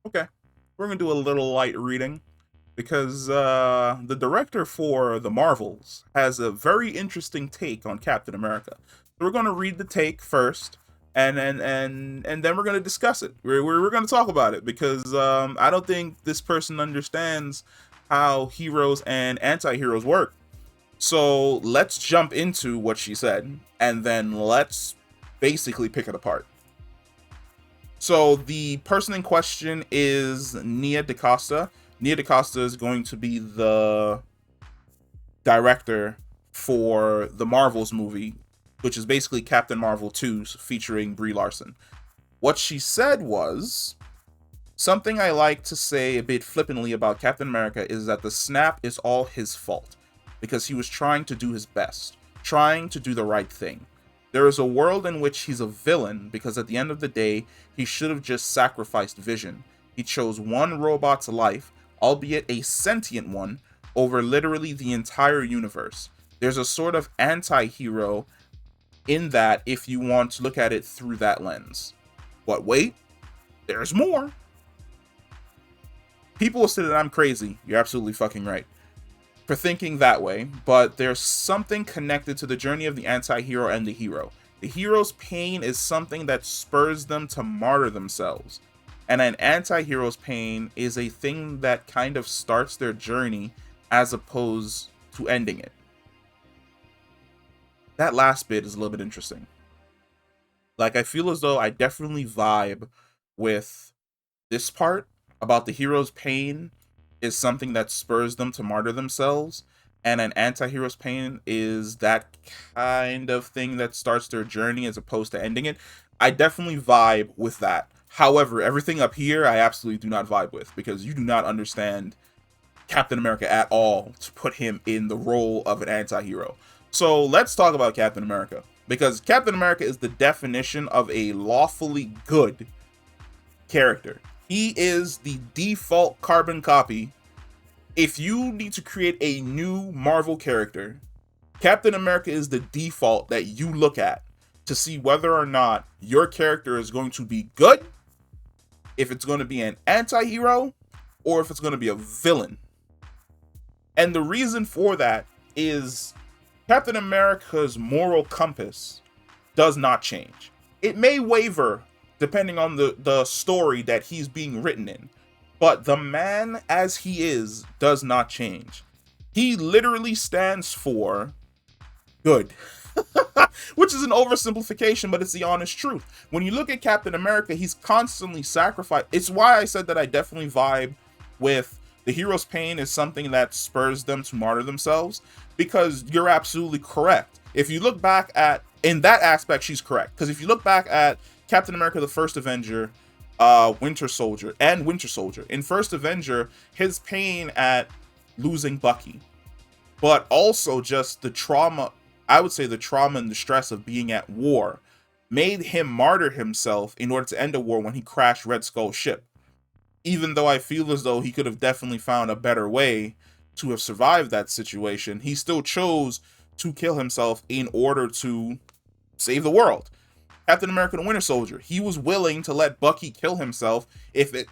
Okay, we're gonna do a little light reading because the director for the Marvels has a very interesting take on Captain America. So we're gonna read the take first, and then we're gonna discuss it. We're gonna talk about it because I don't think this person understands how heroes and anti-heroes work. So let's jump into what she said, and then let's basically pick it apart. So the person in question is Nia DaCosta. Nia DaCosta is going to be the director for the Marvels movie, which is basically Captain Marvel 2 featuring Brie Larson. What she said was something I like to say a bit flippantly about Captain America is that the snap is all his fault because he was trying to do his best, trying to do the right thing. There is a world in which he's a villain because at the end of the day, he should have just sacrificed Vision. He chose one robot's life, albeit a sentient one, over literally the entire universe. There's a sort of anti hero in that if you want to look at it through that lens. But wait, there's more. People will say that I'm crazy. You're absolutely fucking right for thinking that way, but there's something connected to the journey of the anti-hero and the hero. The hero's pain is something that spurs them to martyr themselves, and an anti-hero's pain is a thing that kind of starts their journey as opposed to ending it. That last bit is a little bit interesting. Like, I feel as though I definitely vibe with this part about the hero's pain is something that spurs them to martyr themselves, and an anti-hero's pain is that kind of thing that starts their journey as opposed to ending it. I definitely vibe with that. However, everything up here I absolutely do not vibe with because you do not understand Captain America at all to put him in the role of an anti-hero. So let's talk about Captain America because Captain America is the definition of a lawfully good character. He is the default carbon copy. If you need to create a new Marvel character, Captain America is the default that you look at to see whether or not your character is going to be good, if it's going to be an anti-hero, or if it's going to be a villain. And the reason for that is Captain America's moral compass does not change. It may waver depending on the story that he's being written in, but the man as he is does not change. He literally stands for good. Which is an oversimplification, but it's the honest truth. When you look at Captain America, he's constantly sacrificed. It's why I said that I definitely vibe with the hero's pain is something that spurs them to martyr themselves, because you're absolutely correct. If you look back at, in that aspect, she's correct. Because if you look back at Captain America, the First Avenger, Winter Soldier, and Winter Soldier, in First Avenger, his pain at losing Bucky, but also just the trauma, I would say the trauma and the stress of being at war, made him martyr himself in order to end a war when he crashed Red Skull's ship. Even though I feel as though he could have definitely found a better way to have survived that situation, he still chose to kill himself in order to save the world. Captain America the Winter Soldier, he was willing to let Bucky kill himself if it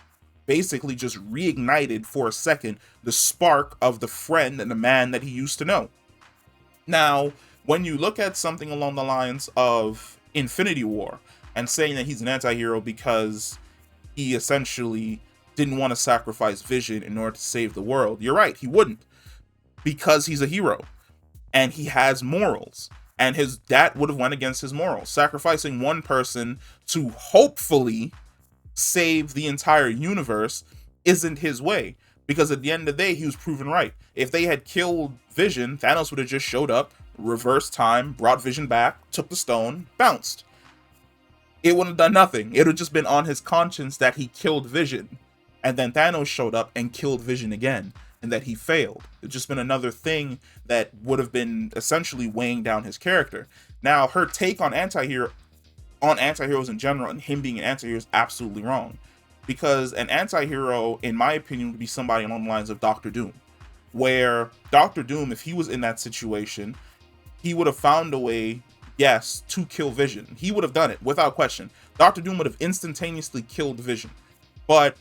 basically just reignited for a second the spark of the friend and the man that he used to know. Now, when you look at something along the lines of Infinity War and saying that he's an anti-hero because he essentially didn't want to sacrifice Vision in order to save the world, you're right, he wouldn't, because he's a hero and he has morals, and his that would have went against his morals. Sacrificing one person to hopefully save the entire universe isn't his way, because at the end of the day he was proven right. If they had killed Vision, Thanos would have just showed up, reversed time, brought Vision back, took the stone, bounced. It wouldn't have done nothing. It would have just been on his conscience that he killed Vision, and then Thanos showed up and killed Vision again, and that he failed. It's just been another thing that would have been essentially weighing down his character. Now, her take on anti-heroes in general and him being an anti-hero is absolutely wrong. Because an anti-hero, in my opinion, would be somebody along the lines of Doctor Doom. Where Doctor Doom, if he was in that situation, he would have found a way, yes, to kill Vision. He would have done it without question. Doctor Doom would have instantaneously killed Vision. But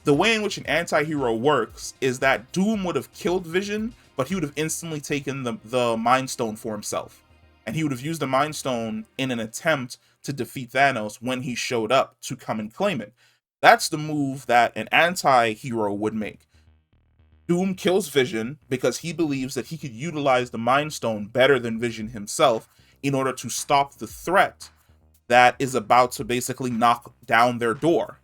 The way in which an anti-hero works is that Doom would have killed Vision, but he would have instantly taken the Mind Stone for himself. And he would have used the Mind Stone in an attempt to defeat Thanos when he showed up to come and claim it. That's the move that an anti-hero would make. Doom kills Vision because he believes that he could utilize the Mind Stone better than Vision himself in order to stop the threat that is about to basically knock down their door.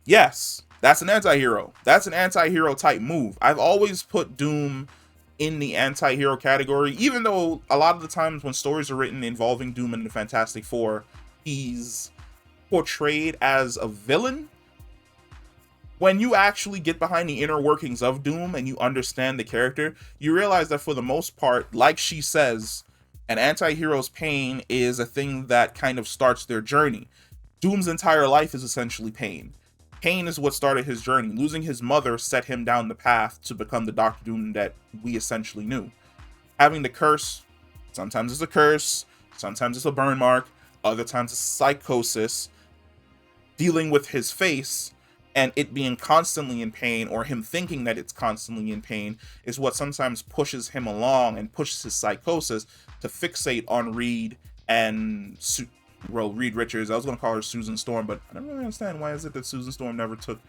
Yes, that's an anti-hero. That's an anti-hero type move. I've always put Doom in the anti-hero category, even though a lot of the times when stories are written involving Doom and the Fantastic Four, he's portrayed as a villain. When you actually get behind the inner workings of Doom and you understand the character, you realize that for the most part, like she says, an anti-hero's pain is a thing that kind of starts their journey. Doom's entire life is essentially pain. Pain is what started his journey. Losing his mother set him down the path to become the Doctor Doom that we essentially knew. Having the curse, sometimes it's a curse, sometimes it's a burn mark, other times it's psychosis. Dealing with his face and it being constantly in pain, or him thinking that it's constantly in pain, is what sometimes pushes him along and pushes his psychosis to fixate on Reed and Reed Richards. I was going to call her Susan Storm, but I don't really understand why is it that Susan Storm never took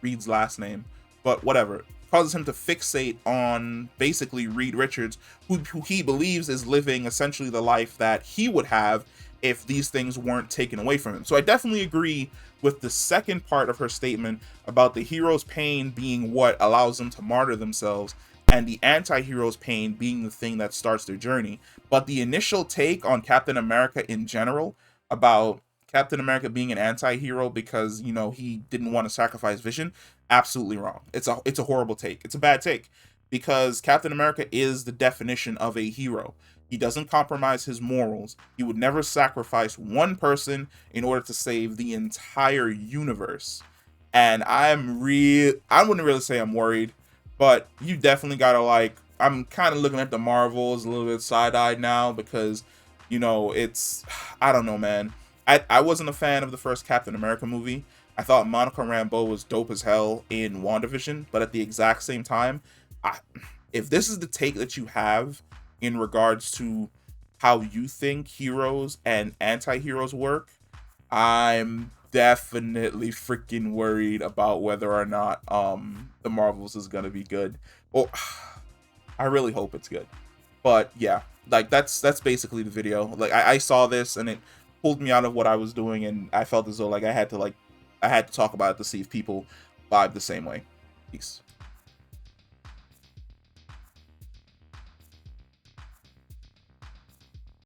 Reed's last name. But whatever. It causes him to fixate on basically Reed Richards, who he believes is living essentially the life that he would have if these things weren't taken away from him. So I definitely agree with the second part of her statement about the hero's pain being what allows them to martyr themselves, and the anti-hero's pain being the thing that starts their journey. But the initial take on Captain America in general, about Captain America being an anti-hero because, you know, he didn't want to sacrifice Vision, absolutely wrong. It's a horrible take. It's a bad take, because Captain America is the definition of a hero. He doesn't compromise his morals. He would never sacrifice one person in order to save the entire universe. And I wouldn't really say I'm worried, but you definitely gotta, like, I'm kind of looking at the Marvels a little bit side-eyed now, because, you know, I don't know, man. I wasn't a fan of the first Captain America movie. I thought Monica Rambeau was dope as hell in WandaVision, but at the exact same time, if this is the take that you have in regards to how you think heroes and anti-heroes work, I'm definitely freaking worried about whether or not the Marvels is gonna be good. Well, I really hope it's good. But yeah, like that's basically the video. Like I saw this and it pulled me out of what I was doing, and I felt as though like I had to talk about it to see if people vibe the same way. Peace.